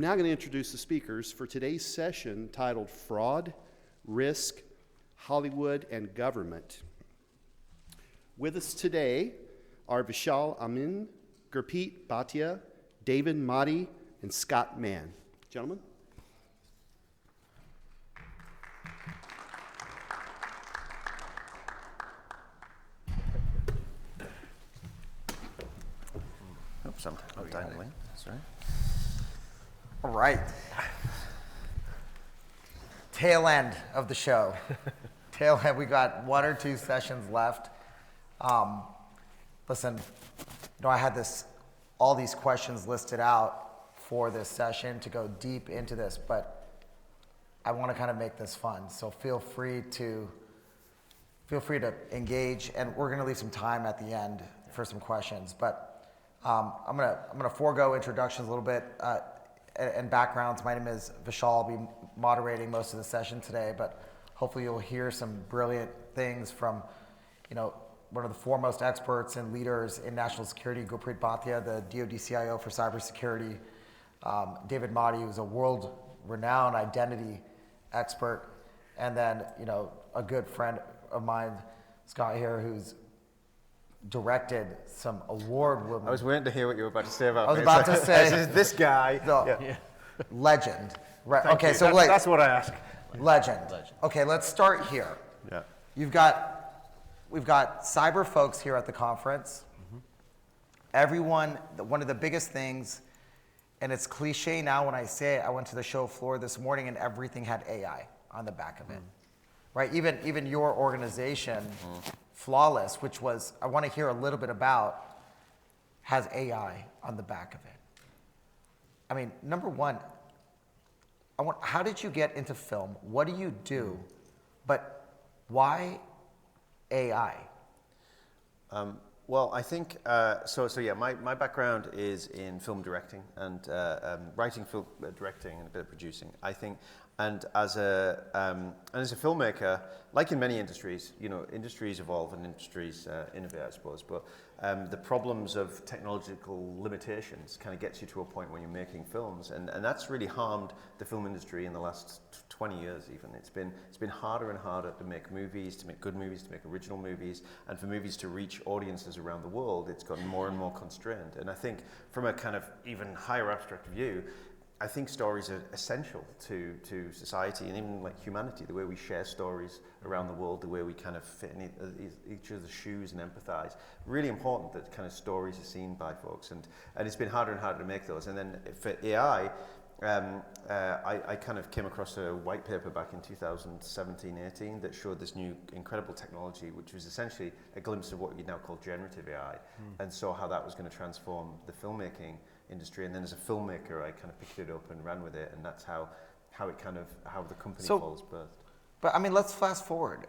I'm now going to introduce the speakers for today's session titled Fraud, Risk, Hollywood, and Government. With us today are Vishal Amin, Gurpreet Bhatia, David Madi, and Scott Mann. Gentlemen. Oops, I'm dangling. Sorry. All right. Tail end of the show. Tail end. We got 1 or 2 sessions left. Listen, I had all these questions listed out for this session to go deep into this, but I want to kind of make this fun. So feel free to engage, and we're going to leave some time at the end for some questions. But I'm gonna forego introductions a little bit and backgrounds. My name is Vishal. I'll be moderating most of the session today, but hopefully you'll hear some brilliant things from, one of the foremost experts and leaders in national security, Gurpreet Bhatia, the DoD CIO for cybersecurity, David Madi, who's a world-renowned identity expert, and then a good friend of mine, Scott here, who's directed some award-winning. I was waiting to hear what you were about to say about me. I was about to say this guy. Legend. Right. Thank okay, you. so that's what I ask. Legend. Okay, let's start here. Yeah. We've got cyber folks here at the conference. Mm-hmm. Everyone, one of the biggest things, and it's cliche now when I say it, I went to the show floor this morning and everything had AI on the back of it. Right? Even your organization, Flawless, which was, I want to hear a little bit about, has AI on the back of it. I mean, number one, how did you get into film? What do you do? But why AI? Well, I think, my background is in film directing and writing, film directing, and a bit of producing. I think, and as a filmmaker, like in many industries, industries evolve and industries innovate, I suppose. But the problems of technological limitations kind of gets you to a point when you're making films, and that's really harmed the film industry in the last 20 years. Even it's been harder and harder to make movies, to make good movies, to make original movies, and for movies to reach audiences around the world. It's gotten more and more constrained. And I think from a kind of even higher abstract view, I think stories are essential to society and even like humanity, the way we share stories around the world, the way we kind of fit in each other's shoes and empathize. Really important that kind of stories are seen by folks, and it's been harder and harder to make those. And then for AI, I kind of came across a white paper back in 2017-18 that showed this new incredible technology, which was essentially a glimpse of what we now call generative AI, and saw how that was going to transform the filmmaking industry. And then as a filmmaker, I kind of picked it up and ran with it, and that's how the company was birthed. But I mean, let's fast forward.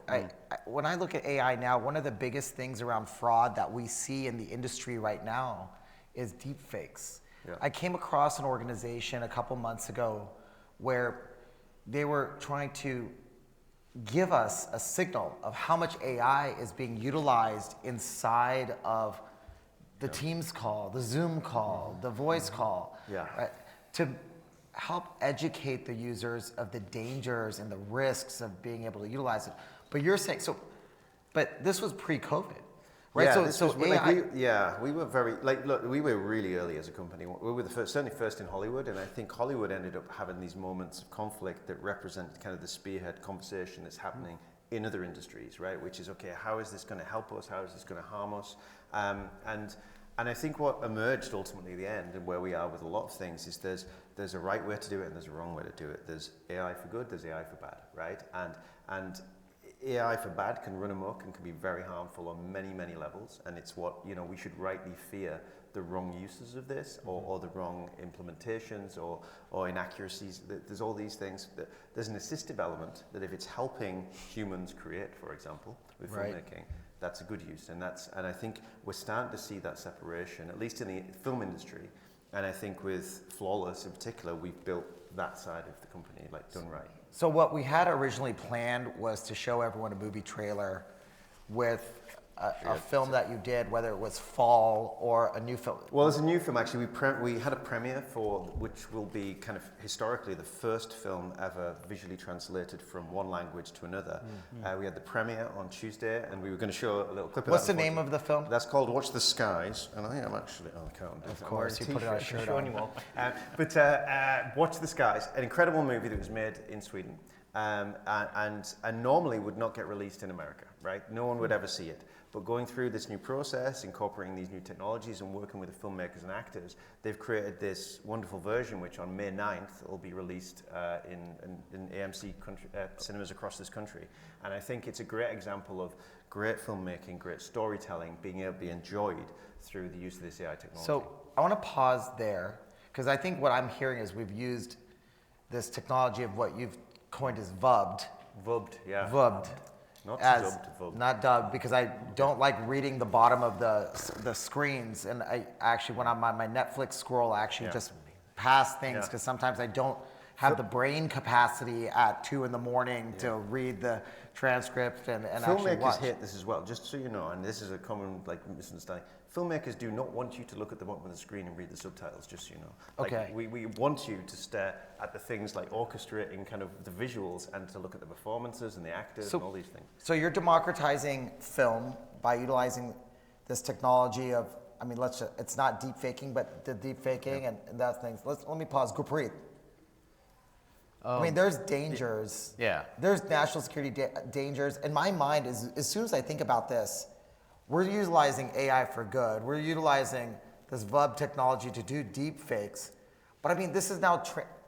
When I look at AI now, one of the biggest things around fraud that we see in the industry right now is deepfakes. Yeah. I came across an organization a couple months ago where they were trying to give us a signal of how much AI is being utilized inside of the Teams call, the Zoom call, the voice call, right, to help educate the users of the dangers and the risks of being able to utilize it. But you're saying, but this was pre-COVID, right? Yeah, we were very, we were really early as a company. We were certainly first in Hollywood, and I think Hollywood ended up having these moments of conflict that represent kind of the spearhead conversation that's happening in other industries, right? Which is, okay, how is this going to help us? How is this going to harm us? And I think what emerged ultimately at the end, and where we are with a lot of things, is there's a right way to do it and there's a wrong way to do it. There's AI for good, there's AI for bad, right? And AI for bad can run amok and can be very harmful on many, many levels. And it's what, we should rightly fear the wrong uses of this, or the wrong implementations, or inaccuracies. There's all these things. There's an assistive element that if it's helping humans create, for example, with filmmaking, that's a good use. And I think we're starting to see that separation, at least in the film industry. And I think with Flawless in particular, we've built that side of the company, done right. So what we had originally planned was to show everyone a movie trailer with a film that you did, whether it was Fall or a new film? Well, there's a new film actually. We had a premiere for which will be kind of historically the first film ever visually translated from one language to another. We had the premiere on Tuesday, and we were going to show a little clip of What's that. the name of the film? That's called Watch the Skies, and I am actually. Oh, I can't. Of course, you put it on a shirt Showing on. you all. But Watch the Skies, an incredible movie that was made in Sweden, and normally would not get released in America. Right? No one would ever see it. But going through this new process, incorporating these new technologies and working with the filmmakers and actors, they've created this wonderful version which on May 9th will be released in AMC cinemas across this country. And I think it's a great example of great filmmaking, great storytelling being able to be enjoyed through the use of this AI technology. So I want to pause there, because I think what I'm hearing is we've used this technology of what you've coined as VUBBed. VUBBed, yeah. VUBBed. Not as dubbed, VUBBed. not dubbed, because I don't like reading the bottom of the screens, and I actually, when I'm on my Netflix scroll, I actually just pass things, because sometimes I don't have the brain capacity at 2 a.m. to read the transcript and actually watch. Filmmakers hate this as well, just so you know, and this is a common misunderstanding. Filmmakers do not want you to look at the bottom of the screen and read the subtitles, just so you know. Okay. We want you to stare at the things like orchestrating kind of the visuals and to look at the performances and the actors and all these things. So you're democratizing film by utilizing this technology of, I mean, it's not deep faking, but the deep faking and that things. Let me pause. Gurpreet. I mean, there's dangers. Yeah. There's national security dangers. In my mind, as soon as I think about this, we're utilizing AI for good. We're utilizing this VUB technology to do deep fakes. But I mean, this is now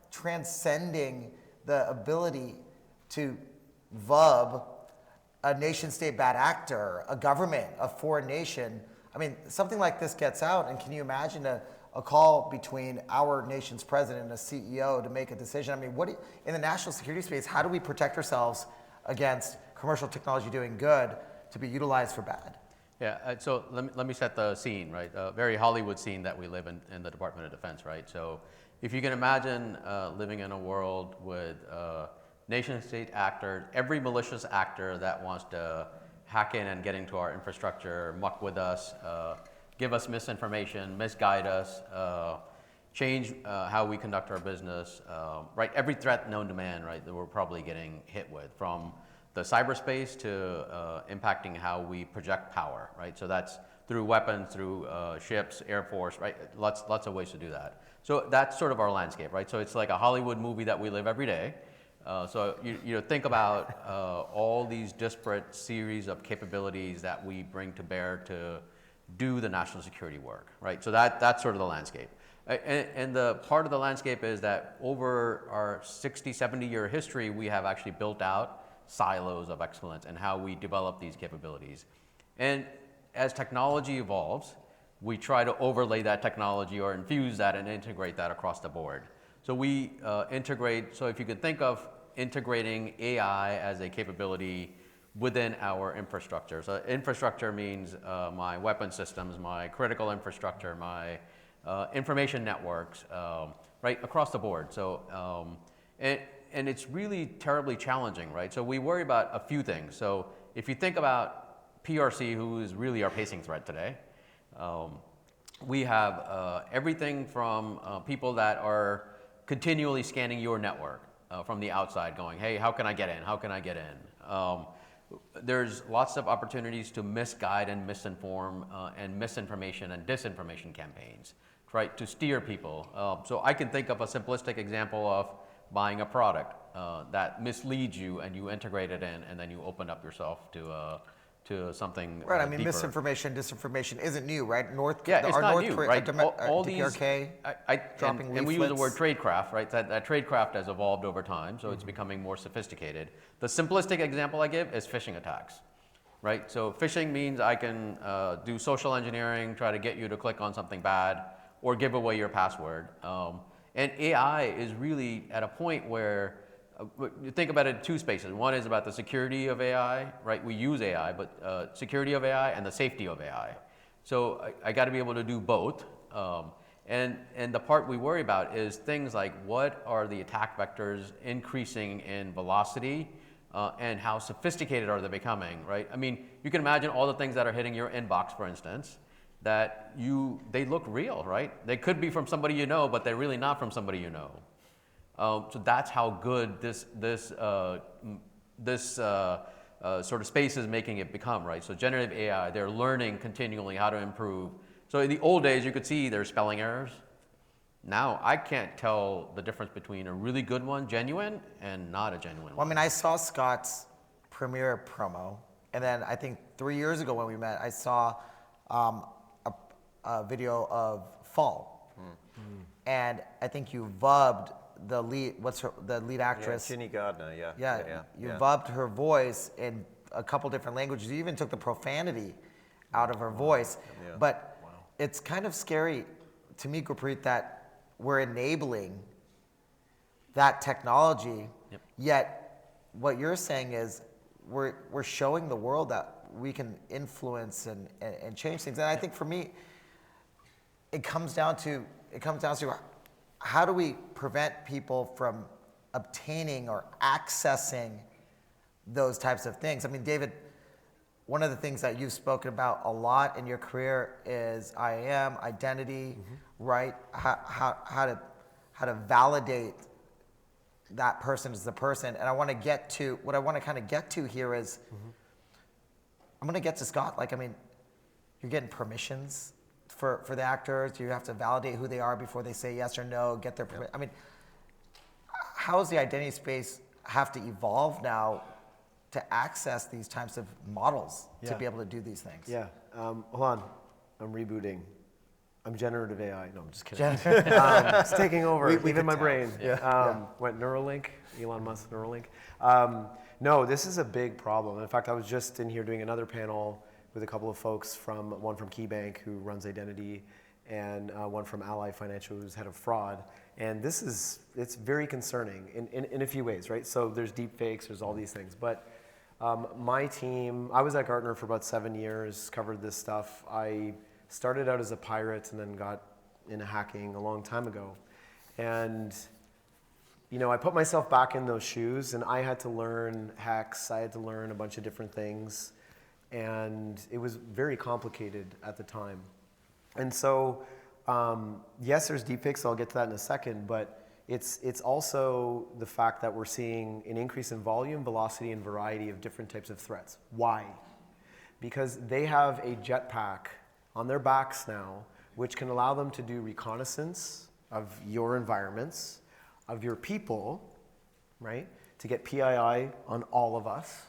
transcending the ability to VUB a nation state bad actor, a government, a foreign nation. I mean, something like this gets out, and can you imagine a call between our nation's president and a CEO to make a decision? I mean, in the national security space, how do we protect ourselves against commercial technology doing good to be utilized for bad? Yeah, so let me set the scene, right? A very Hollywood scene that we live in the Department of Defense, right? So if you can imagine living in a world with nation state actors, every malicious actor that wants to hack in and get into our infrastructure, muck with us, give us misinformation, misguide us, change how we conduct our business, right? Every threat known to man, right, that we're probably getting hit with, from the cyberspace to impacting how we project power, right? So that's through weapons, through ships, Air Force, right? Lots of ways to do that. So that's sort of our landscape, right? So it's like a Hollywood movie that we live every day. So you think about all these disparate series of capabilities that we bring to bear to do the national security work, right? So that's sort of the landscape. And the part of the landscape is that over our 60, 70-year history, we have actually built out silos of excellence and how we develop these capabilities. And as technology evolves, we try to overlay that technology or infuse that and integrate that across the board. So we integrate, so if you could think of integrating AI as a capability within our infrastructure. So infrastructure means my weapon systems, my critical infrastructure, my information networks, right, across the board. So, and it's really terribly challenging, right? So we worry about a few things. So if you think about PRC, who is really our pacing threat today, we have everything from people that are continually scanning your network from the outside going, hey, how can I get in? How can I get in? There's lots of opportunities to misguide and misinform and misinformation and disinformation campaigns, right, to steer people. So I can think of a simplistic example of buying a product that misleads you and you integrate it in and then you open up yourself to something Right, I mean, deeper. misinformation, disinformation isn't new, right? Yeah, it's not new, right? All these, DPRK, dropping and we use the word leaflets. tradecraft, right? That tradecraft has evolved over time, so it's becoming more sophisticated. The simplistic example I give is phishing attacks, right? So phishing means I can do social engineering, try to get you to click on something bad, or give away your password. And AI is really at a point where you think about it in two spaces. One is about the security of AI, right? We use AI, but security of AI and the safety of AI. So I got to be able to do both. And the part we worry about is things like what are the attack vectors increasing in velocity and how sophisticated are they becoming, right? I mean, you can imagine all the things that are hitting your inbox, for instance, that they look real, right? They could be from somebody you know, but they're really not from somebody you know. So that's how good this sort of space is making it become, right? So generative AI, they're learning continually how to improve. So in the old days, you could see there's spelling errors. Now I can't tell the difference between a really good one, genuine, and not a genuine Well, I one. mean, I saw Scott's premiere promo, and then I think 3 years ago when we met, I saw a video of Fall, and I think you vubbed the lead. The lead actress? Ginny Gardner, yeah. Yeah, you vubbed her voice in a couple different languages. You even took the profanity out of her voice. Yeah. But it's kind of scary to me, Gurpreet, that we're enabling that technology. Yep. Yet what you're saying is we're showing the world that we can influence and change things. And I think for me, it comes down to how do we prevent people from obtaining or accessing those types of things? I mean, David, one of the things that you've spoken about a lot in your career is IAM, identity, right? How to validate that person as the person. And I want to get to, what I want to kind of get to here is, I'm going to get to Scott. Like, I mean, you're getting permissions for the actors. You have to validate who they are before they say yes or no, get their permission. I mean, how does the identity space have to evolve now to access these types of models to be able to do these things? Yeah. Hold on. I'm rebooting. I'm generative AI. No, I'm just kidding. It's taking over, We even could my tell. brain. Yeah. Went Neuralink, Elon Musk Neuralink. No, this is a big problem. In fact, I was just in here doing another panel with a couple of folks one from KeyBank who runs identity, and one from Ally Financial who's head of fraud. And it's very concerning in a few ways, right? So there's deep fakes, there's all these things. But my team, I was at Gartner for about 7 years, covered this stuff. I started out as a pirate and then got into hacking a long time ago. And I put myself back in those shoes, and I had to learn Hex, I had to learn a bunch of different things, and it was very complicated at the time. And so, yes, there's deepfakes, I'll get to that in a second, but it's also the fact that we're seeing an increase in volume, velocity, and variety of different types of threats. Why? Because they have a jetpack on their backs now, which can allow them to do reconnaissance of your environments, of your people, right? To get PII on all of us.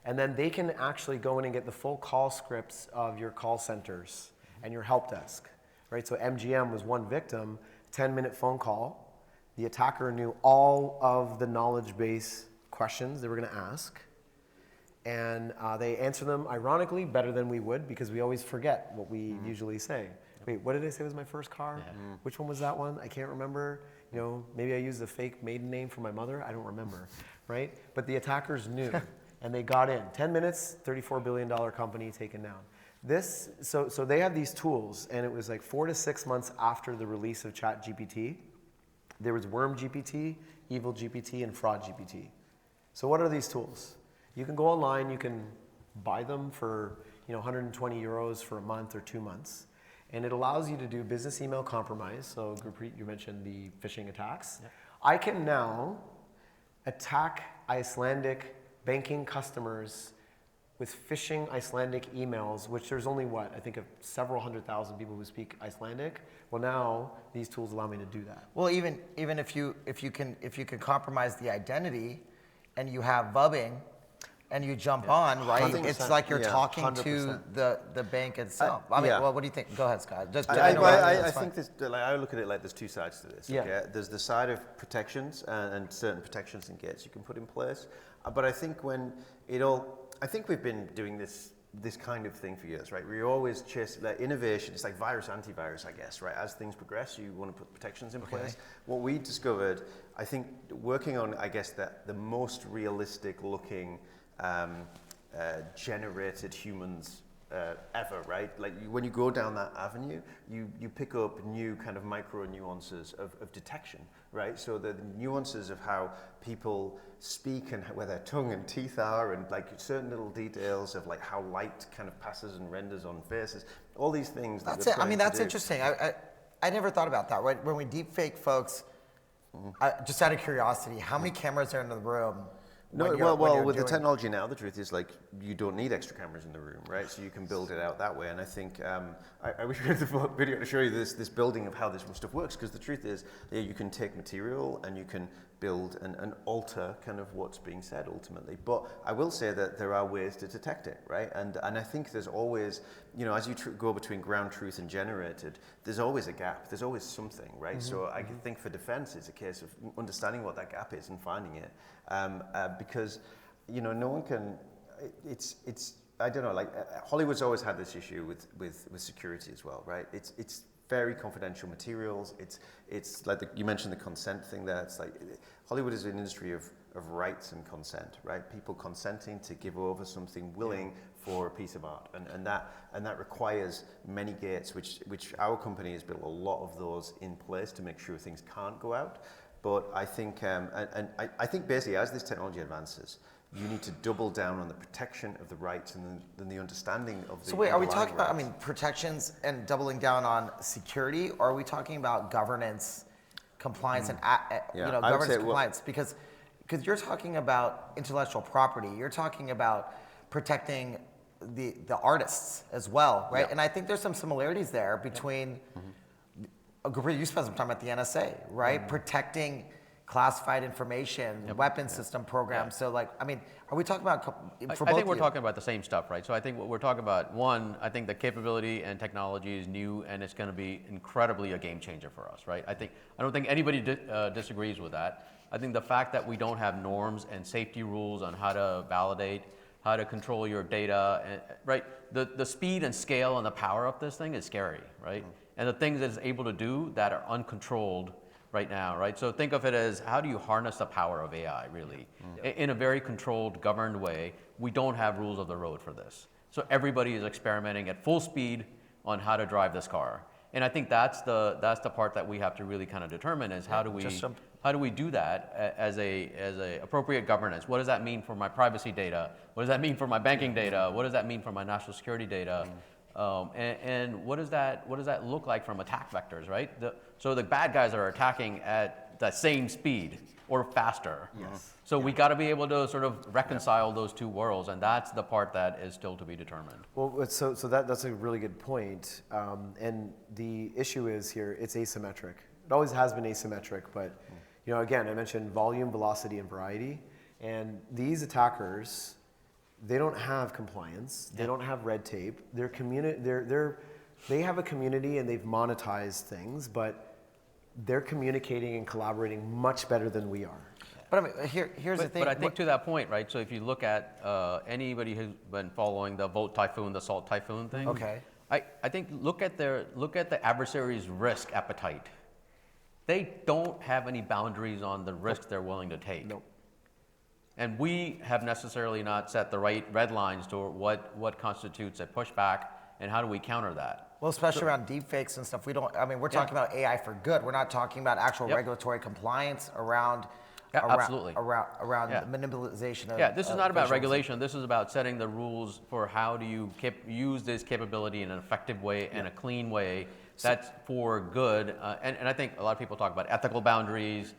And then they can actually go in and get the full call scripts of your call centers and your help desk, right? So MGM was one victim, 10-minute phone call. The attacker knew all of the knowledge base questions they were gonna ask. And they answer them, ironically, better than we would, because we always forget what we usually say. Wait, what did I say was my first car? Which one was that one? I can't remember. Maybe I used a fake maiden name for my mother. I don't remember, right? But the attackers knew, and they got in. 10 minutes, $34 billion company taken down. So they have these tools, and it was like 4 to 6 months after the release of ChatGPT. There was Worm GPT, Evil GPT, and Fraud GPT. So what are these tools? You can go online, you can buy them for 120 euros for a month or 2 months. And it allows you to do business email compromise. So Gurpreet, you mentioned the phishing attacks. Yep. I can now attack Icelandic banking customers with phishing Icelandic emails, which there's only I think of several 100,000 people who speak Icelandic. Well, now these tools allow me to do that. Well, even if you can compromise the identity, and you have vubbing, and you jump on, right? 100%. It's like you're talking 100%. to the bank itself. I mean, well, what do you think? Go ahead, Scott. I think I look at it like there's two sides to this. Yeah. Okay? There's the side of protections and certain protections and gates you can put in place. But I think I think we've been doing this kind of thing for years, right? We always chase like innovation. It's like virus, antivirus, I guess, right? As things progress, you want to put protections in place. What we discovered, I think, working on, I guess, the most realistic looking generated humans ever, right? Like when you go down that avenue, you pick up new kind of micro nuances of detection, right? So the nuances of how people speak and where their tongue and teeth are, and like certain little details of like how light kind of passes and renders on faces, all these things. That's we're it. I trying mean, to that's do. interesting. I never thought about that. Right? When we deepfake folks, just out of curiosity, how many cameras are in the room? No, when you're- well, when you're with the doing- technology now, the truth is like you don't need extra cameras in the room, right? So you can build it out that way. And I think I wish we had the video to show you this building of how this stuff works, because the truth is, yeah, you can take material and you can build and alter kind of what's being said ultimately. But I will say that there are ways to detect it, right? And I think there's always, you know, as you go between ground truth and generated, there's always a gap. There's always something, right? So I think for defense, it's a case of understanding what that gap is and finding it. Because, you know, no one can, it's I don't know, like Hollywood's always had this issue with security as well, right? It's very confidential materials. It's like you mentioned the consent thing there. It's like Hollywood is an industry of rights and consent, right? People consenting to give over something willing for a piece of art, and that requires many gates, which our company has built a lot of those in place to make sure things can't go out. But I think, I think basically as this technology advances, you need to double down on the protection of the rights and then the understanding of the. So wait, are we underlying talking about, I rights. mean, protections and doubling down on security, or are we talking about governance, compliance, and Yeah, I would governance say, compliance? Because you're talking about intellectual property, you're talking about protecting the artists as well, right? Yeah. And I think there's some similarities there between. You spent some time at the NSA, right? Protecting classified information, weapons system programs. So, like, I mean, are we talking about I for think both we're of you? talking about the same stuff, right? So I think what we're talking about, one, I think the capability and technology is new, and it's going to be incredibly a game changer for us, right? I don't think anybody disagrees with that. I think the fact that we don't have norms and safety rules on how to validate, how to control your data, right? The speed and scale and the power of this thing is scary, right? And the things that it's able to do that are uncontrolled right now, right? So think of it as, how do you harness the power of AI, really? In a very controlled, governed way. We don't have rules of the road for this. So everybody is experimenting at full speed on how to drive this car. And I think that's the part that we have to really kind of determine is how do we do that as a appropriate governance? What does that mean for my privacy data? What does that mean for my banking data? What does that mean for my national security data? And what does that look like from attack vectors, right? So the bad guys are attacking at the same speed or faster. Yes. So we got to be able to sort of reconcile those two worlds, and that's the part that is still to be determined. Well, so that's a really good point. And the issue is here, it's asymmetric. It always has been asymmetric, but you know, again, I mentioned volume, velocity, and variety. And these attackers, they don't have compliance. They don't have red tape. They have a community and they've monetized things, but they're communicating and collaborating much better than we are. But I mean, here's the thing. But I think to that point, right? So if you look at anybody who's been following the Vote Typhoon, the Salt Typhoon thing, Okay. I think look at the adversary's risk appetite. They don't have any boundaries on the risks they're willing to take. Nope. And we have necessarily not set the right red lines to what constitutes a pushback and how do we counter that. Well, especially around deepfakes and stuff, we're talking about AI for good. We're not talking about actual regulatory compliance around absolutely. around the manipulation of. Yeah, this is not about visuals. regulation. This is about setting the rules for how do you use this capability in an effective way and a clean way that's for good. And I think a lot of people talk about ethical boundaries,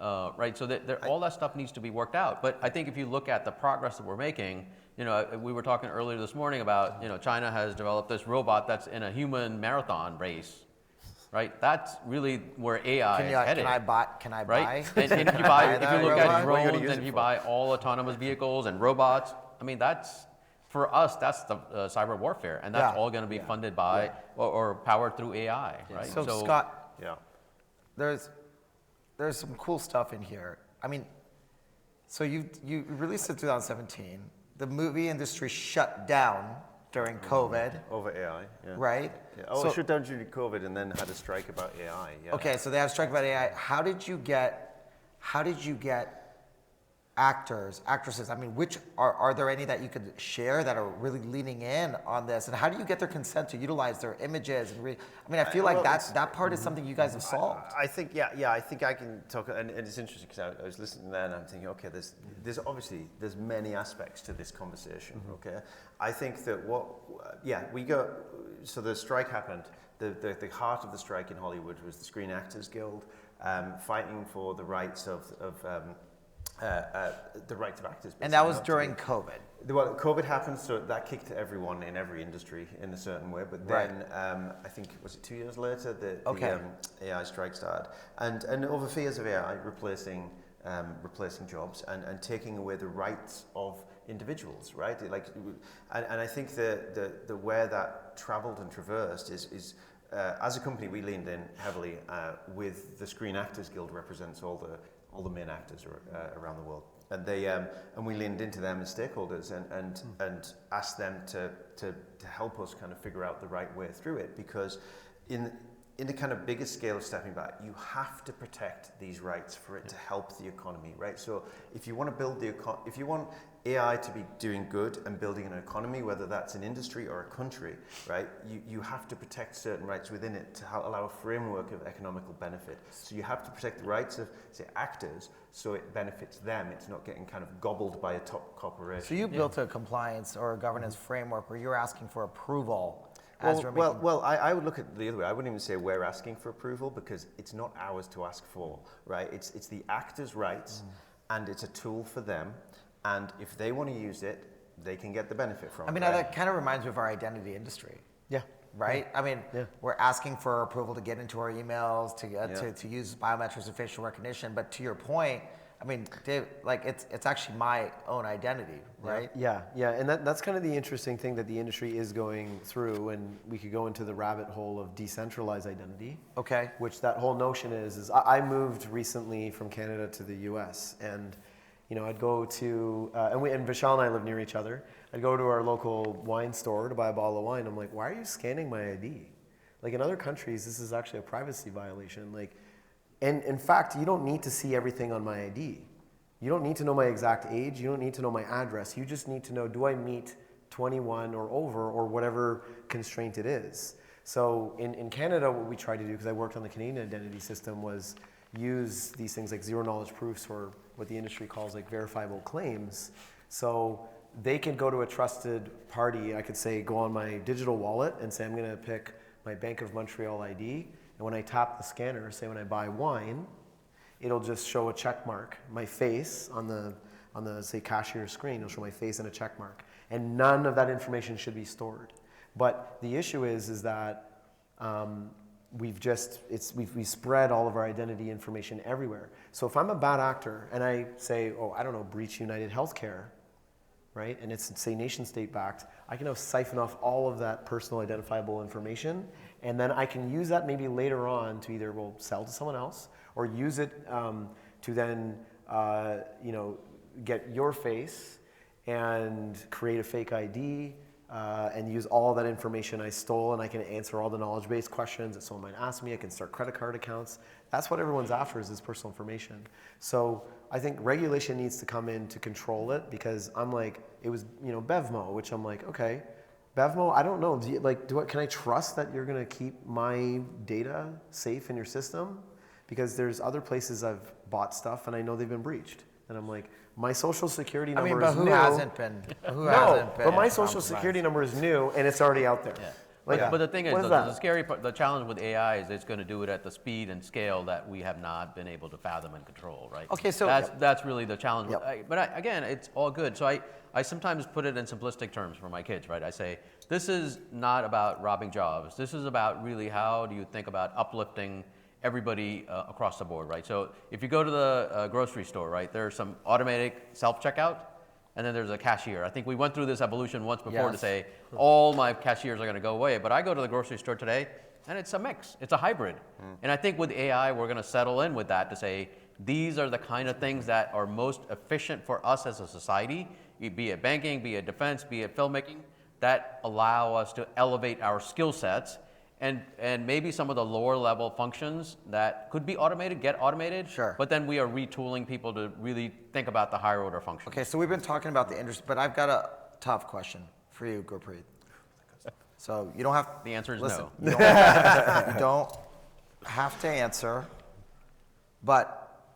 right? So all that stuff needs to be worked out. But I think if you look at the progress that we're making, you know, we were talking earlier this morning about, you know, China has developed this robot that's in a human marathon race, right? That's really where AI is headed. Can I right? buy? And if you buy, if that you look robot? at What are you gonna drones use and it you for? buy all autonomous vehicles and robots, I mean, that's for us. That's the cyber warfare, and that's Yeah. all going to be funded by or powered through AI, right? So Scott, Yeah. there's some cool stuff in here. I mean, so you released it in 2017. The movie industry shut down during COVID, Over AI. Yeah. right? Yeah. Oh, So- shut down during COVID and then had a strike about AI. Yeah. Okay, so they had a strike about AI. How did you get actors, actresses, I mean, which are there any that you could share that are really leaning in on this? And how do you get their consent to utilize their images? And I mean, I feel like that part is something you guys have solved. I think, yeah, I think I can talk, and it's interesting because I was listening there and I'm thinking, okay, there's obviously, there's many aspects to this conversation, okay? I think that so the strike happened, the heart of the strike in Hollywood was the Screen Actors Guild, fighting for the rights of the rights of actors. And that was basically, during COVID. Well, COVID happened, so that kicked everyone in every industry in a certain way. But then, I think, was it 2 years later that the AI strike started? And over fears of AI replacing jobs and taking away the rights of individuals, right? And I think the where that travelled and traversed is as a company, we leaned in heavily with the Screen Actors Guild represents all the main actors around the world, and and we leaned into them as stakeholders and asked them to help us kind of figure out the right way through it, because in the kind of bigger scale of stepping back, you have to protect these rights for it to help the economy, right? So if you want to build if you want AI to be doing good and building an economy, whether that's an industry or a country, right? You have to protect certain rights within it to allow a framework of economical benefit. So you have to protect the rights of, say, actors, so it benefits them. It's not getting kind of gobbled by a top corporation. So you built a compliance or a governance framework where you're asking for approval as you're making... Well, I would look at it the other way. I wouldn't even say we're asking for approval, because it's not ours to ask for, right? It's the actors' rights, and it's a tool for them. And if they want to use it, they can get the benefit from it. I mean, that kind of reminds me of our identity industry. Yeah. Right? Yeah. I mean, Yeah. we're asking for approval to get into our emails, to use biometrics and facial recognition. But to your point, I mean, Dave, like it's actually my own identity, right? Yeah, and that's kind of the interesting thing that the industry is going through, and we could go into the rabbit hole of decentralized identity. Okay. Which that whole notion is I moved recently from Canada to the U.S. and I'd go to and Vishal and I live near each other. I'd go to our local wine store to buy a bottle of wine. I'm like, why are you scanning my ID? Like in other countries, this is actually a privacy violation. Like. And in fact, you don't need to see everything on my ID. You don't need to know my exact age. You don't need to know my address. You just need to know, do I meet 21 or over, or whatever constraint it is. So in Canada, what we tried to do, because I worked on the Canadian identity system, was use these things like zero knowledge proofs, or what the industry calls like verifiable claims. So they can go to a trusted party. I could say, go on my digital wallet and say, I'm going to pick my Bank of Montreal ID. And when I tap the scanner, say when I buy wine, it'll just show a check mark, my face on the say cashier screen. It'll show my face and a check mark, and none of that information should be stored. But the issue is that we spread all of our identity information everywhere. So if I'm a bad actor and I say, breach United Healthcare, right? And it's, say, nation state backed, I can now siphon off all of that personal identifiable information, and then I can use that maybe later on to either sell to someone else, or use it to then get your face and create a fake ID and use all that information I stole, and I can answer all the knowledge-based questions that someone might ask me. I can start credit card accounts. That's what everyone's after, is this personal information. So I think regulation needs to come in to control it, because I'm like, it was, BevMo, which I'm like, okay, BevMo, I don't know, can I trust that you're gonna keep my data safe in your system? Because there's other places I've bought stuff and I know they've been breached. And I'm like, my social security number is new. Who hasn't been? But my social security number is new and it's already out there. Yeah. Like, But the thing is, what the scary part, the challenge with AI is it's going to do it at the speed and scale that we have not been able to fathom and control, right? Okay, so that's really the challenge. Yep. Again, it's all good. So I sometimes put it in simplistic terms for my kids, right? I say, this is not about robbing jobs. This is about really how do you think about uplifting everybody across the board, right? So if you go to the grocery store, right, there's some automatic self-checkout, and then there's a cashier. I think we went through this evolution once before to say all my cashiers are going to go away. But I go to the grocery store today, and it's a mix. It's a hybrid. And I think with AI, we're going to settle in with that to say these are the kind of things that are most efficient for us as a society, be it banking, be it defense, be it filmmaking, that allow us to elevate our skill sets And maybe some of the lower level functions that could be automated get automated. Sure. But then we are retooling people to really think about the higher order functions. Okay, so we've been talking about the industry, but I've got a tough question for you, Gurpreet. So you don't have. The answer is listen, no. You don't have to answer, but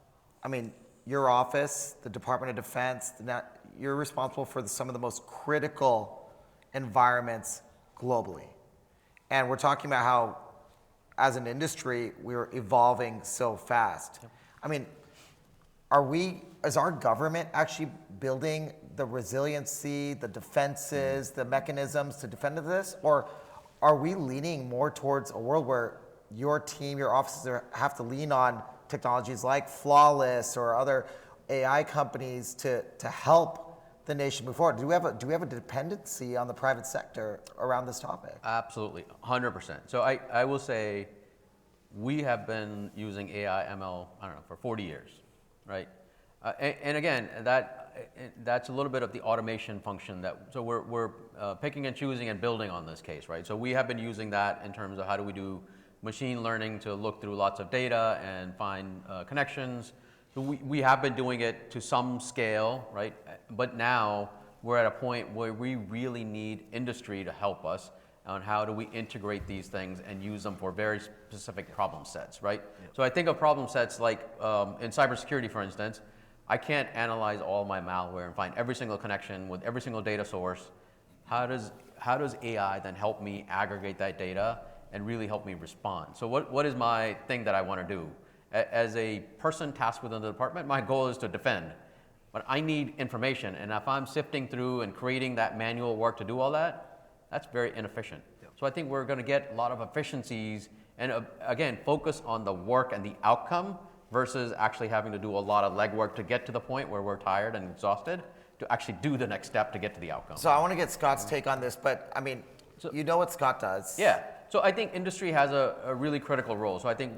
I mean, your office, the Department of Defense, you're responsible for some of the most critical environments globally. And we're talking about how, as an industry, we're evolving so fast. Yep. I mean, is our government actually building the resiliency, the defenses, the mechanisms to defend this? Or are we leaning more towards a world where your team, your offices have to lean on technologies like Flawless or other AI companies to help the nation move forward? Do we have a dependency on the private sector around this topic? Absolutely, 100%. So I will say we have been using AI, ML, I don't know, for 40 years, right? And again, that's a little bit of the automation function so we're picking and choosing and building on this case, right? So we have been using that in terms of how do we do machine learning to look through lots of data and find connections. So we have been doing it to some scale, right? But now we're at a point where we really need industry to help us on how do we integrate these things and use them for very specific problem sets, right? Yeah. So I think of problem sets like in cybersecurity, for instance, I can't analyze all my malware and find every single connection with every single data source. How does AI then help me aggregate that data and really help me respond? So what is my thing that I want to do? As a person tasked within the department, my goal is to defend. But I need information, and if I'm sifting through and creating that manual work to do all that, that's very inefficient. Yep. So I think we're going to get a lot of efficiencies and again, focus on the work and the outcome versus actually having to do a lot of legwork to get to the point where we're tired and exhausted to actually do the next step to get to the outcome. So I want to get Scott's take on this, but I mean, you know what Scott does. Yeah, so I think industry has a really critical role. So I think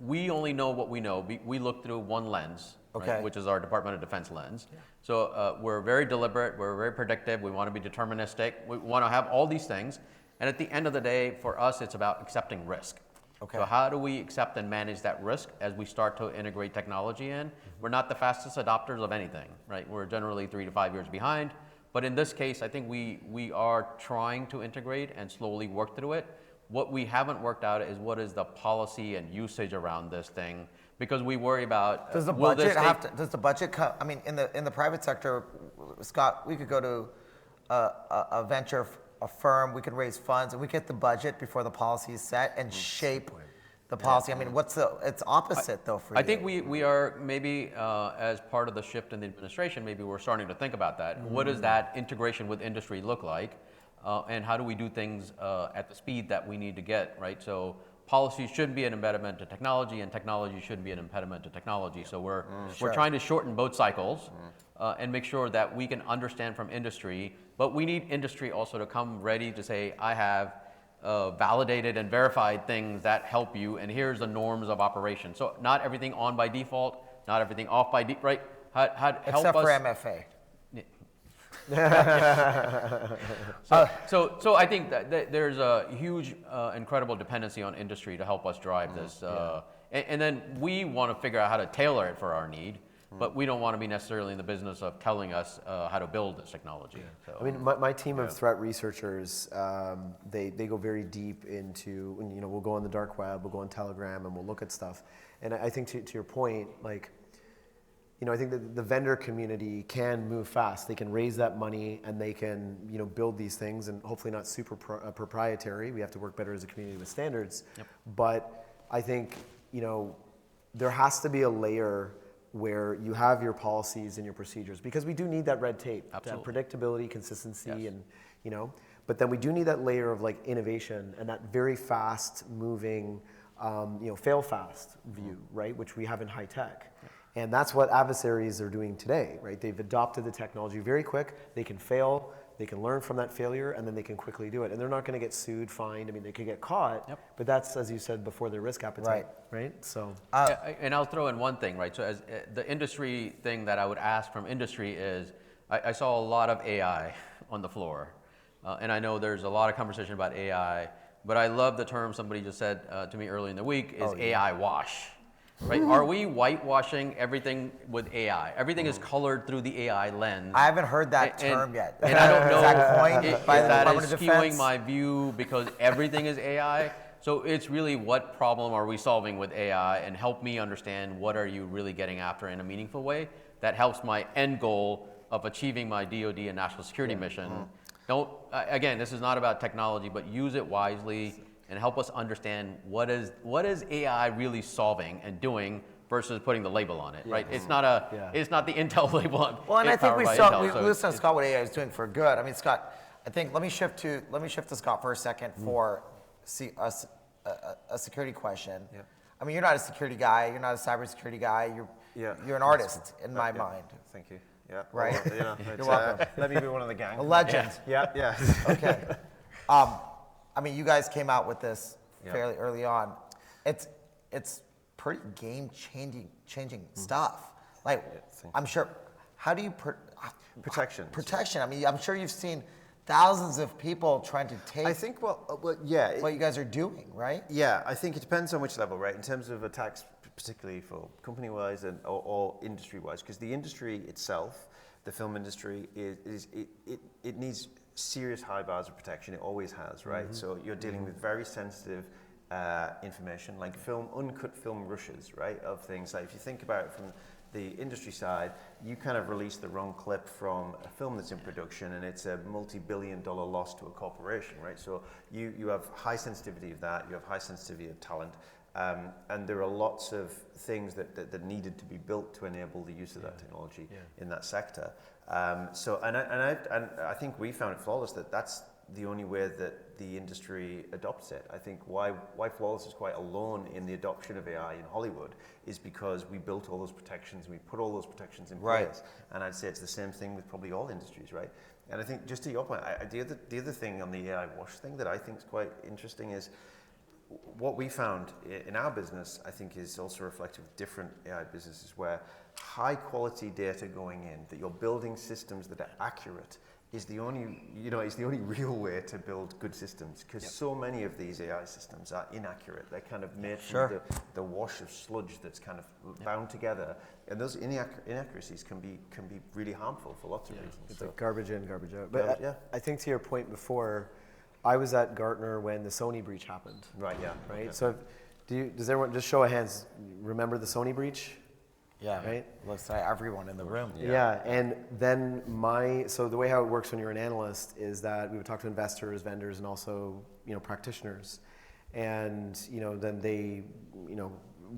we only know what we know. We look through one lens, okay, right, which is our Department of Defense lens. Yeah. So we're very deliberate, we're very predictive, we want to be deterministic, we want to have all these things. And at the end of the day, for us, it's about accepting risk. Okay. So how do we accept and manage that risk as we start to integrate technology in? We're not the fastest adopters of anything, right? We're generally 3 to 5 years behind. But in this case, I think we are trying to integrate and slowly work through it. What we haven't worked out is what is the policy and usage around this thing, because we worry about does the budget does the budget come? I mean, in the private sector, Scott, we could go to a venture, a firm, we could raise funds, and we get the budget before the policy is set and shape the policy. Yeah. I mean, it's opposite though for you. I think we are maybe as part of the shift in the administration, maybe we're starting to think about that. Mm-hmm. What does that integration with industry look like? And how do we do things at the speed that we need to get, right? So policy shouldn't be an impediment to technology, and technology shouldn't be an impediment to technology. So we're trying to shorten both cycles and make sure that we can understand from industry, but we need industry also to come ready to say, I have validated and verified things that help you, and here's the norms of operation. So not everything on by default, not everything off by default, right? Except for MFA. So I think that there's a huge, incredible dependency on industry to help us drive this. And then we want to figure out how to tailor it for our need, but we don't want to be necessarily in the business of telling us how to build this technology. So. I mean, my team of threat researchers, they go very deep into, we'll go on the dark web, we'll go on Telegram, and we'll look at stuff. And I think to your point, like, I think that the vendor community can move fast. They can raise that money and they can, build these things, and hopefully not super proprietary. We have to work better as a community with standards. Yep. But I think, there has to be a layer where you have your policies and your procedures, because we do need that red tape. Absolutely. That predictability, consistency, yes. And, but then we do need that layer of like innovation and that very fast moving, fail fast view, right? Which we have in high tech. Yep. And that's what adversaries are doing today, right? They've adopted the technology very quick. They can fail, they can learn from that failure, and then they can quickly do it. And they're not going to get sued, fined. I mean, they could get caught, yep. But that's, as you said before, their risk appetite, right? So, and I'll throw in one thing, right? So as the industry thing that I would ask from industry is, I saw a lot of AI on the floor, and I know there's a lot of conversation about AI. But I love the term somebody just said to me earlier in the week is AI wash. Right? Are we whitewashing everything with AI? Everything is colored through the AI lens. I haven't heard that And- term yet. And I don't know Is that coined if by the that Department is of skewing Defense? my view because everything is AI. So it's really what problem are we solving with AI, and help me understand what are you really getting after in a meaningful way that helps my end goal of achieving my DoD and national security mission. Don't again, this is not about technology, but use it wisely and help us understand what is AI really solving and doing versus putting the label on it, right? It's not it's not the Intel label on. Well, and I it's think powered we by saw, Intel, we so listened it's- to Scott what AI is doing for good. I mean, Scott, I think let me shift to Scott for a second for a security question. Yeah. I mean, you're not a security guy. You're not a cybersecurity guy. You're an artist in my mind. Thank you. Yeah. Right? Well, you know, it's, You're welcome. let me be one of the gang. A legend. Yeah. Yeah. Okay. I mean, you guys came out with this Yeah. fairly early on. It's pretty changing stuff. Like, thank I'm sure. How do you Protection. protection? I mean, I'm sure you've seen thousands of people trying to take I think well yeah. what you guys are doing, right? Yeah, I think it depends on which level, right? In terms of attacks, particularly for company-wise and or industry-wise, because the industry itself, the film industry, it needs serious high bars of protection. It always has, right? So you're dealing with very sensitive information, like uncut film rushes, right? Of things like if you think about it from the industry side, you kind of release the wrong clip from a film that's in production and it's a multi-billion-dollar loss to a corporation, right? So you have high sensitivity of that, you have high sensitivity of talent, and there are lots of things that needed to be built to enable the use of that technology in that sector. So I think we found it flawless that's the only way that the industry adopts it. I think why Flawless is quite alone in the adoption of AI in Hollywood is because we built all those protections, we put all those protections in Right. place. And I'd say it's the same thing with probably all industries, right? And I think just to your point, the other thing on the AI wash thing that I think is quite interesting is what we found in our business, I think, is also reflective of different AI businesses where high quality data going in, that you're building systems that are accurate, is the only real way to build good systems, because so many of these AI systems are inaccurate. They're kind of made from the wash of sludge that's kind of bound together, and those inaccuracies can be really harmful for lots of reasons. It's So, like garbage in, garbage out. But Yeah. I think to your point before, I was at Gartner when the Sony breach happened. right, yeah, Right. okay. So, does everyone just show of hands remember the Sony breach? Yeah. Right? Looks like everyone in the room. Yeah. And then so the way how it works when you're an analyst is that we would talk to investors, vendors, and also practitioners, and then they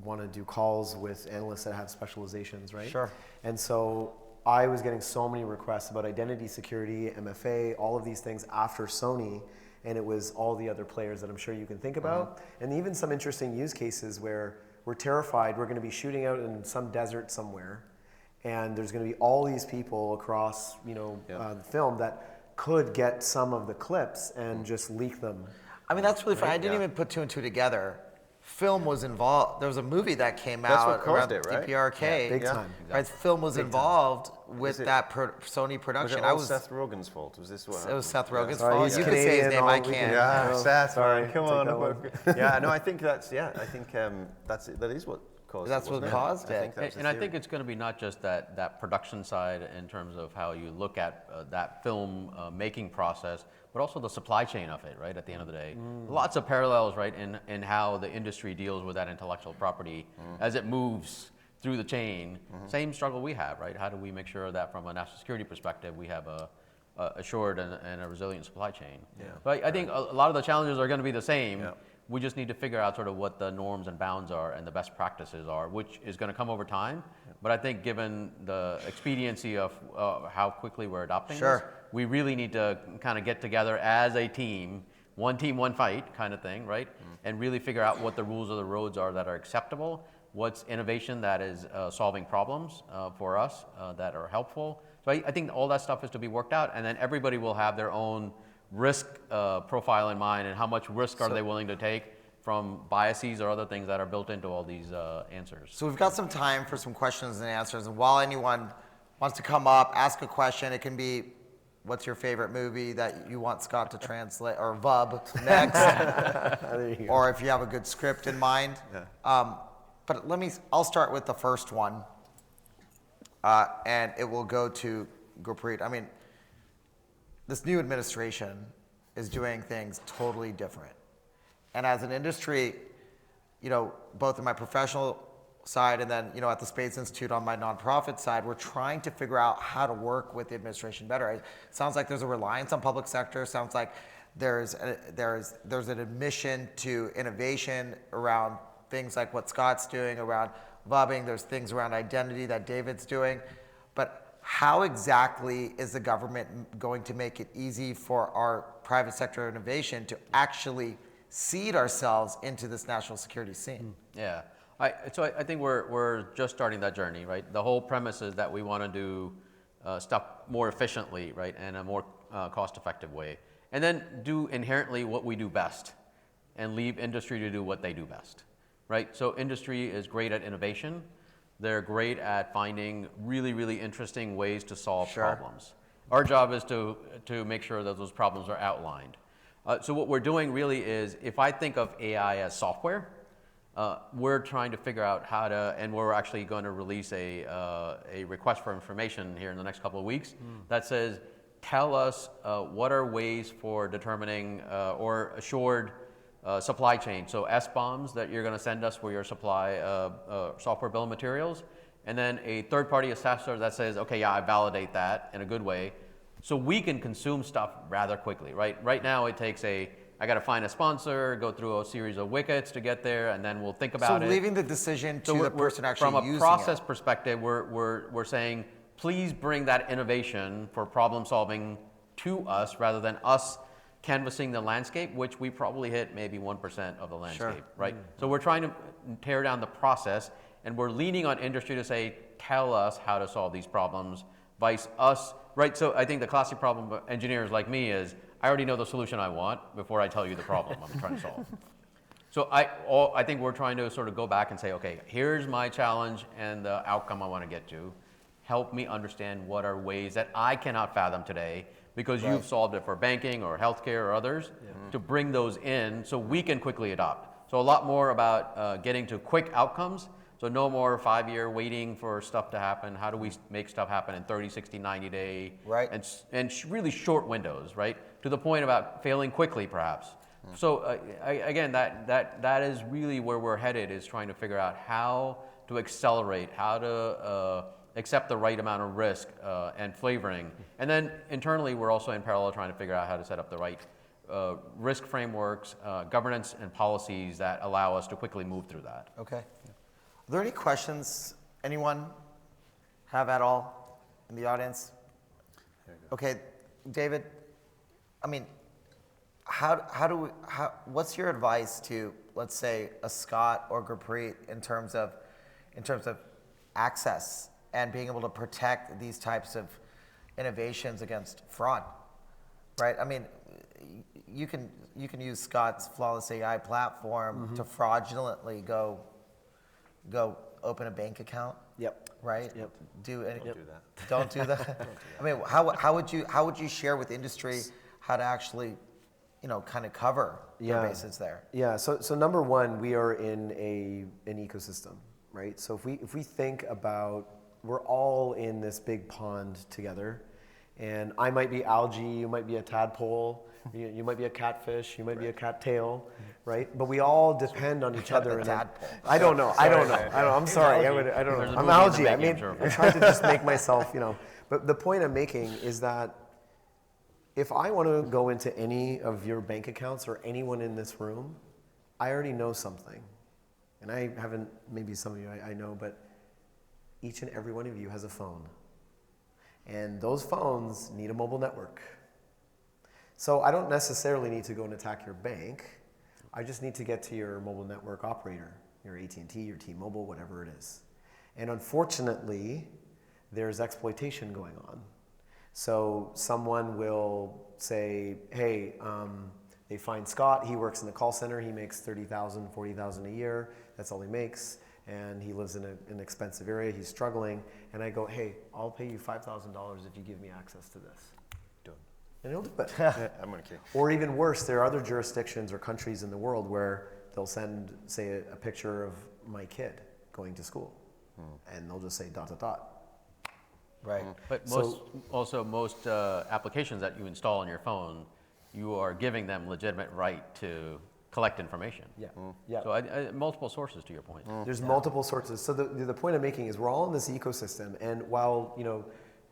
want to do calls with analysts that have specializations, right? Sure. And so I was getting so many requests about identity security, MFA, all of these things after Sony, and it was all the other players that I'm sure you can think about, and even some interesting use cases where we're terrified we're going to be shooting out in some desert somewhere, and there's going to be all these people across the film that could get some of the clips and just leak them. I mean, that's really fun. I didn't Yeah. even put two and two together. Film was involved. There was a movie that came That's out what caused around it, right? DPRK. Big Yeah. time. Right, film was involved with Was it- that Sony Was production. it all Seth Rogen's fault? Was this what It was happened? Seth Rogen's Sorry, fault. he's You can say his Canadian, name. all I we can- can't. Yeah, No, Seth, sorry, man, come take on. that one. Yeah, no, I think that is what caused That's it, what wasn't caused I it. think that was the And I theory. think it's going to be not just that production side in terms of how you look at that film making process, but also the supply chain of it, right, at the end of the day. Lots of parallels, right, in how the industry deals with that intellectual property as it moves through the chain. Same struggle we have, right? How do we make sure that from a national security perspective, we have a assured and a resilient supply chain? But I think a lot of the challenges are going to be the same. Yeah. We just need to figure out sort of what the norms and bounds are and the best practices are, which is going to come over time. But I think given the expediency of how quickly we're adopting this, we really need to kind of get together as a team, one fight kind of thing, right? And really figure out what the rules of the roads are that are acceptable, what's innovation that is solving problems for us that are helpful. So I think all that stuff is to be worked out, and then everybody will have their own risk profile in mind and how much risk are they willing to take from biases or other things that are built into all these answers. So we've got some time for some questions and answers. And while anyone wants to come up, ask a question, it can be what's your favorite movie that you want Scott to translate, or VUB next, There you go. or if you have a good script in mind. But I'll start with the first one, and it will go to Gurpreet. I mean, this new administration is doing things totally different. And as an industry, both in my professional side and then, at the Spades Institute on my nonprofit side, we're trying to figure out how to work with the administration better. It sounds like there's a reliance on public sector. Sounds like there's an admission to innovation around things like what Scott's doing around VUBing. There's things around identity that David's doing. But how exactly is the government going to make it easy for our private sector innovation to actually seed ourselves into this national security scene? Yeah. So I think we're just starting that journey, right? The whole premise is that we want to do stuff more efficiently, right, and a more cost-effective way, and then do inherently what we do best, and leave industry to do what they do best, right? So industry is great at innovation. They're great at finding really, really interesting ways to solve problems. Our job is to make sure that those problems are outlined. So what we're doing really is, if I think of AI as software, we're trying to figure out how to, and we're actually going to release a request for information here in the next couple of weeks that says, tell us what are ways for determining or assured supply chain. So SBOMs that you're going to send us for your supply software bill of materials, and then a third-party assessor that says, okay, yeah, I validate that in a good way, so we can consume stuff rather quickly, right? Right now it takes I got to find a sponsor, go through a series of wickets to get there, and then we'll think about it. So leaving the decision to the person actually using it. From a process perspective, we're saying, please bring that innovation for problem solving to us rather than us canvassing the landscape, which we probably hit maybe 1% of the landscape, right? So we're trying to tear down the process, and we're leaning on industry to say, tell us how to solve these problems, vice us, right? So I think the classic problem of engineers like me is, I already know the solution I want before I tell you the problem I'm trying to solve. So I think we're trying to sort of go back and say, okay, here's my challenge and the outcome I want to get to. Help me understand what are ways that I cannot fathom today, because you've solved it for banking or healthcare or others, to bring those in so we can quickly adopt. So a lot more about getting to quick outcomes. So no more 5-year waiting for stuff to happen. How do we make stuff happen in 30, 60, 90 day, Right. and really short windows, right? To the point about failing quickly, perhaps. So again, that is really where we're headed, is trying to figure out how to accelerate, how to accept the right amount of risk and flavoring. And then internally, we're also in parallel trying to figure out how to set up the right risk frameworks, governance, and policies that allow us to quickly move through that. Okay. Are there any questions anyone have at all in the audience? Okay, David, I mean, what's your advice to, let's say, a Scott or Gurpreet in terms of access and being able to protect these types of innovations against fraud, right? I mean, you can use Scott's Flawless AI platform to fraudulently go open a bank account. Yep. Right. Yep. Don't do that. I mean, how would you share with industry how to actually, kind of cover their bases there? Yeah. So number one, we are in an ecosystem, right? So if we think about, we're all in this big pond together, and I might be algae, you might be a tadpole, you might be a catfish, you might be a cattail, right? But we all depend on each other. I don't know. I'm sorry. I don't know. I'm algae. I'm trying to just make myself, But the point I'm making is that if I want to go into any of your bank accounts or anyone in this room, I already know something. And I haven't, maybe some of you I know, but each and every one of you has a phone. And those phones need a mobile network. So I don't necessarily need to go and attack your bank. I just need to get to your mobile network operator, your AT&T, your T-Mobile, whatever it is. And unfortunately, there's exploitation going on. So someone will say, hey, they find Scott, he works in the call center, he makes $30,000, $40,000 a year, that's all he makes, and he lives in an expensive area, he's struggling, and I go, hey, I'll pay you $5,000 if you give me access to this. Done. and he'll do it. I'm going to kill. Or even worse, there are other jurisdictions or countries in the world where they'll send, say, a picture of my kid going to school, and they'll just say ... Right. But So- most applications that you install on your phone, you are giving them legitimate right to collect information. Yeah. Yeah. So multiple sources to your point. There's multiple sources. So the point I'm making is we're all in this ecosystem, and while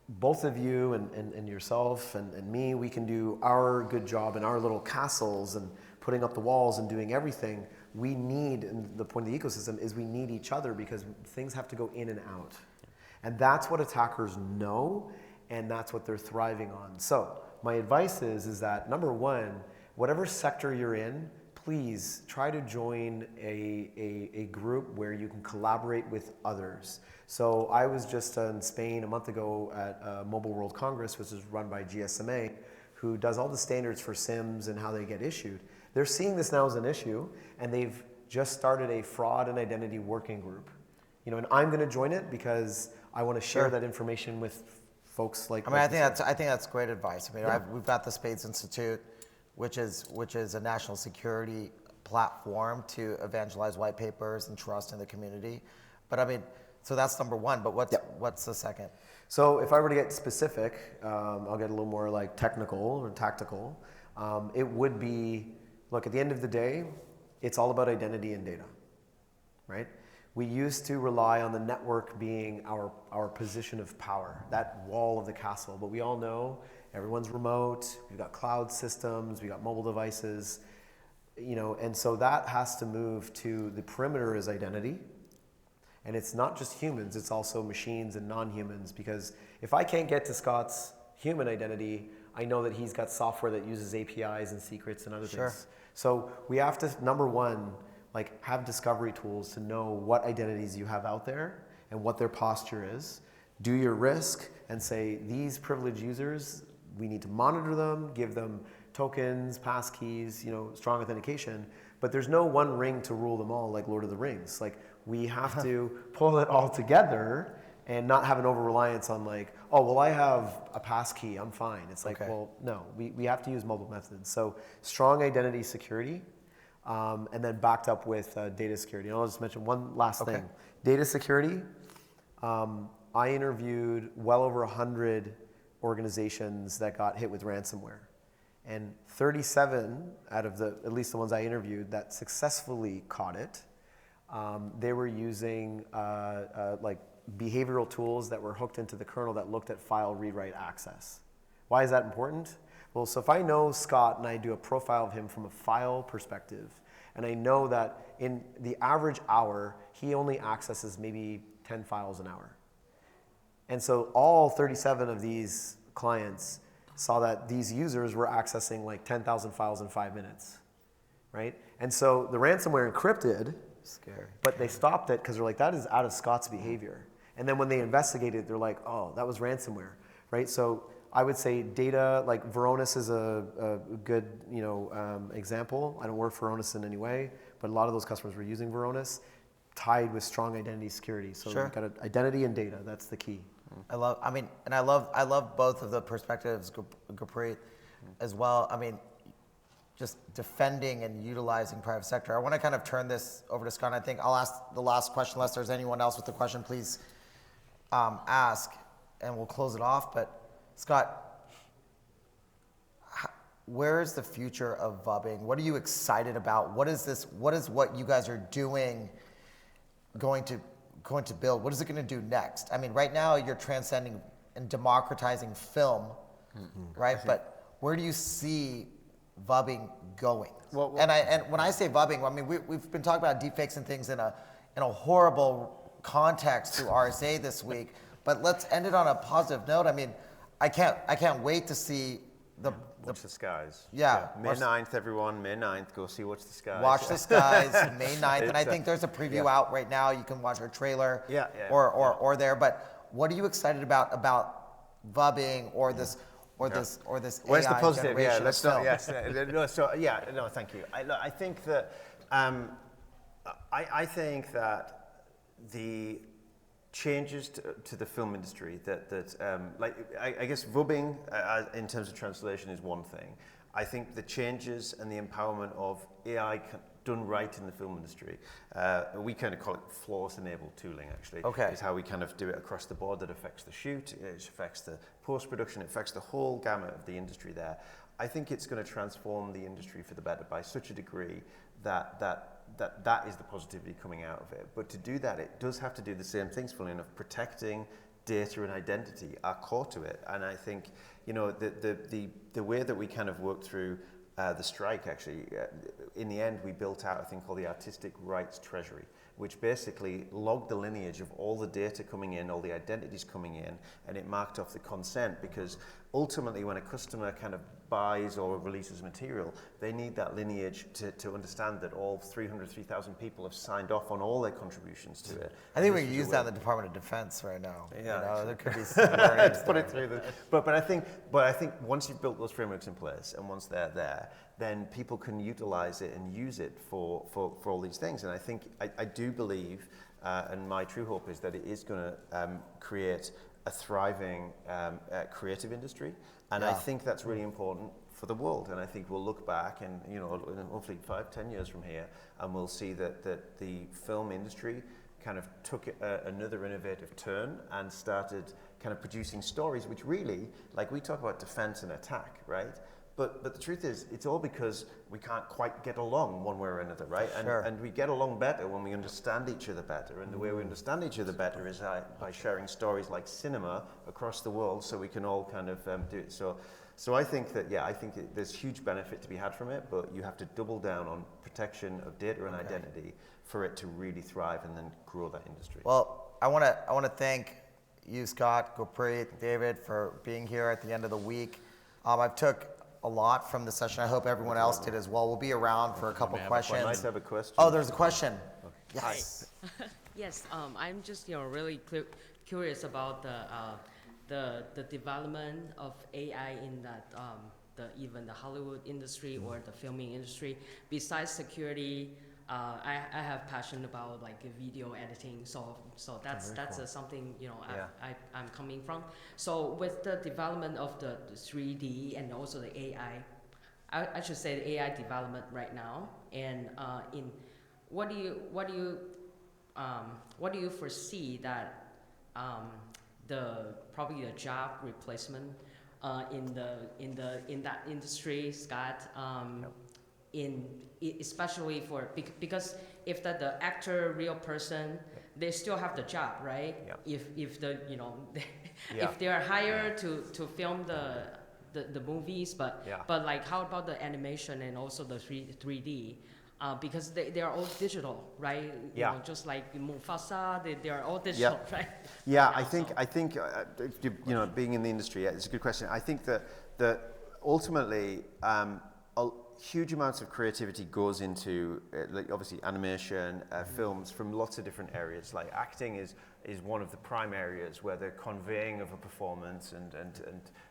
both of you and yourself and me, we can do our good job in our little castles and putting up the walls and doing everything. We need, and the point of the ecosystem is we need each other because things have to go in and out. And that's what attackers know, and that's what they're thriving on. So my advice is that number one, whatever sector you're in, please try to join a group where you can collaborate with others. So I was just in Spain a month ago at Mobile World Congress, which is run by GSMA, who does all the standards for SIMs and how they get issued. They're seeing this now as an issue, and they've just started a fraud and identity working group. And I'm going to join it because I want to share that information with folks like. I mean, I think that's great advice. I mean, we've got the Spades Institute, which is a national security platform to evangelize white papers and trust in the community. But I mean, so that's number one. But what's the second? So if I were to get specific, I'll get a little more like technical or tactical. It would be, look, at the end of the day, it's all about identity and data, right? We used to rely on the network being our position of power, that wall of the castle. But we all know everyone's remote, we've got cloud systems, we've got mobile devices, and so that has to move to the perimeter as identity. And it's not just humans, it's also machines and non-humans, because if I can't get to Scott's human identity, I know that he's got software that uses APIs and secrets and other things. So we have to, number one, have discovery tools to know what identities you have out there and what their posture is. Do your risk and say, these privileged users, we need to monitor them, give them tokens, passkeys, strong authentication, but there's no one ring to rule them all like Lord of the Rings. We have to pull it all together and not have an over-reliance on I have a passkey, I'm fine. It's well, no, we have to use mobile methods. So strong identity security, and then backed up with data security. And I'll just mention one last thing. Data security, I interviewed well over 100 organizations that got hit with ransomware. And 37 out of at least the ones I interviewed that successfully caught it, they were using behavioral tools that were hooked into the kernel that looked at file read-write access. Why is that important? Well, so if I know Scott and I do a profile of him from a file perspective, and I know that in the average hour, he only accesses maybe 10 files an hour. And so all 37 of these clients saw that these users were accessing 10,000 files in 5 minutes, right? And so the ransomware encrypted, Scary. but they stopped it because they're that is out of Scott's behavior. And then when they investigated, they're oh, that was ransomware, right? So I would say data, Varonis is a good example. I don't work for Varonis in any way, but a lot of those customers were using Varonis, tied with strong identity security. So you've got identity and data. That's the key. I love both of the perspectives, Gurpreet, as well. I mean, just defending and utilizing private sector. I want to kind of turn this over to Scott. I think I'll ask the last question, unless there's anyone else with a question, please ask, and we'll close it off. But Scott, where is the future of VUBBing? What are you excited about? What is what you guys are doing going to build? What is it going to do next? I mean, right now you're transcending and democratizing film, right? But where do you see VUBBing going? And when I say VUBBing, I mean we've been talking about deepfakes and things in a horrible context through RSA this week. But let's end it on a positive note. I mean, I can't wait to see Watch the Skies. Yeah. May 9th, everyone. May 9th. Go see Watch the Skies. Watch the Skies, May 9th. And I think there's a preview out right now. You can watch our trailer or there. But what are you excited about VUBBing or this Where's AI the positive? generation Yeah, of let's film? not. No, thank you. I think that I think that changes to the film industry I guess vubbing in terms of translation is one thing. I think the changes and the empowerment of AI done right in the film industry, we kind of call it flawless enabled tooling actually. Okay. Is how we kind of do it across the board that affects the shoot, it affects the post-production, it affects the whole gamut of the industry there. I think it's going to transform the industry for the better by such a degree that is the positivity coming out of it. But to do that, it does have to do the same things, funnily enough. Protecting data and identity are core to it. And I think, you know, the way that we kind of worked through the strike, actually, in the end, we built out a thing called the Artistic Rights Treasury, which basically logged the lineage of all the data coming in, all the identities coming in, and it marked off the consent, because ultimately when a customer kind of buys or releases material, they need that lineage to understand that all 3,000 people have signed off on all their contributions to it. I think And we this can is use a that in way- the Department of Defense right now. Yeah, You know, actually. there could be some learnings Put it there. through the, but I think once you've built those frameworks in place and once they're there, then people can utilize it and use it for all these things. And I think I do believe, and my true hope is that it is going to create a thriving creative industry, and I Yeah. think that's really important for the world. And I think we'll look back and, you know, hopefully 5-10 years from here, and we'll see that the film industry kind of took another innovative turn and started kind of producing stories which really, like we talk about defense and attack, right? But the truth is, it's all because we can't quite get along one way or another, right? Sure. And we get along better when we understand each other better. And the way we understand each other better is by sharing stories like cinema across the world, so we can all kind of do it. So I think that, yeah, there's huge benefit to be had from it, but you have to double down on protection of data and identity for it to really thrive and then grow that industry. Well, I want to thank you, Scott, Gurpreet, David, for being here at the end of the week. I've took a lot from the session. I hope everyone else did as well. We'll be around for a couple questions. I might have a question. Oh, there's a question. Yes. Yes, I'm just really curious about the development of AI in that even the Hollywood industry or the filming industry. Besides security, I have passion about like video editing, so that's something I'm coming from. So with the development of the 3D and also the AI, I should say the AI development right now, and what do you foresee that probably the job replacement in that industry, Scott? Especially because if the actor, real person, they still have the job, right? Yeah. If the Yeah. if they are hired to film the movies, but like how about the animation and also the 3D? Because they are all digital, right? You know, just like Mufasa, they are all digital, right? Yeah, Right now, I think you know, being in the industry, it's a good question. I think that ultimately huge amounts of creativity goes into like obviously animation, films from lots of different areas. Like acting is one of the prime areas where the conveying of a performance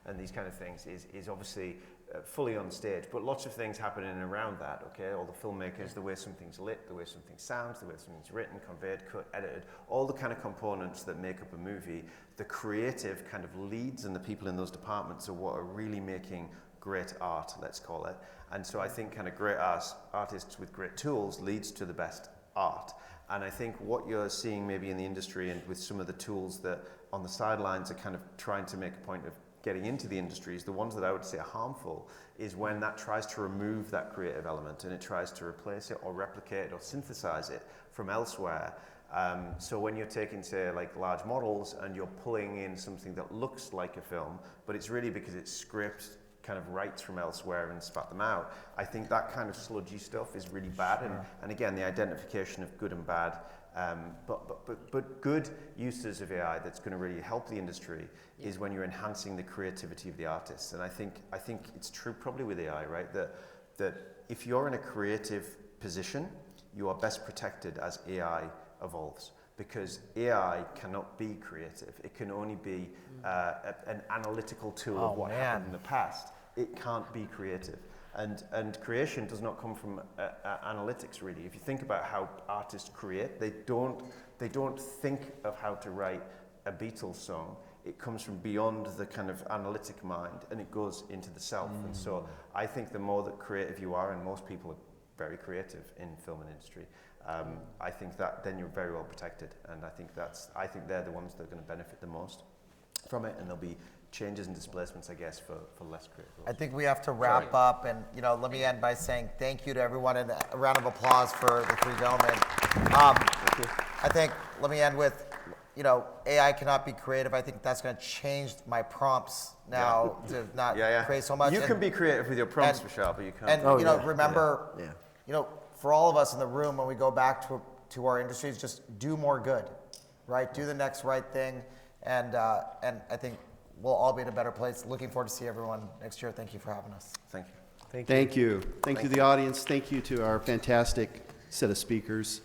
and these kind of things is obviously fully on stage, but lots of things happen in and around that, okay? All the filmmakers, the way something's lit, the way something sounds, the way something's written, conveyed, cut, edited, all the kind of components that make up a movie, the creative kind of leads and the people in those departments are what are really making great art, let's call it. And so I think kind of great artists with great tools leads to the best art. And I think what you're seeing maybe in the industry and with some of the tools that on the sidelines are kind of trying to make a point of getting into the industries, the ones that I would say are harmful, is when that tries to remove that creative element and it tries to replace it or replicate it or synthesize it from elsewhere. So when you're taking, say, like large models and you're pulling in something that looks like a film, but it's really because it's script kind of rights from elsewhere and spat them out, I think that kind of sludgy stuff is really bad. And again, the identification of good and bad, but good uses of AI that's going to really help the industry is when you're enhancing the creativity of the artists. And I think it's true probably with AI, right? That if you're in a creative position, you are best protected as AI evolves. Because AI cannot be creative. It can only be an analytical tool of what happened in the past. It can't be creative. And creation does not come from analytics, really. If you think about how artists create, they don't they don't think of how to write a Beatles song. It comes from beyond the kind of analytic mind, and it goes into the self. And so I think the more that creative you are, and most people are very creative in film and industry, I think that then you're very well protected. And I think they're the ones that are going to benefit the most from it, and there'll be changes and displacements, I guess, for less creative roles. I think we have to wrap up, and let me end by saying thank you to everyone, and a round of applause for the three gentlemen. Thank you. I think, let me end with, AI cannot be creative. I think that's going to change my prompts now to not create so much. You can be creative with your prompts, and- Vishal, but you can't. And remember, for all of us in the room, when we go back to our industries, just do more good, right? Do the next right thing, and I think we'll all be in a better place. Looking forward to see everyone next year. Thank you for having us. Thank you. Thank you. Thank you to the audience. Thank you to our fantastic set of speakers.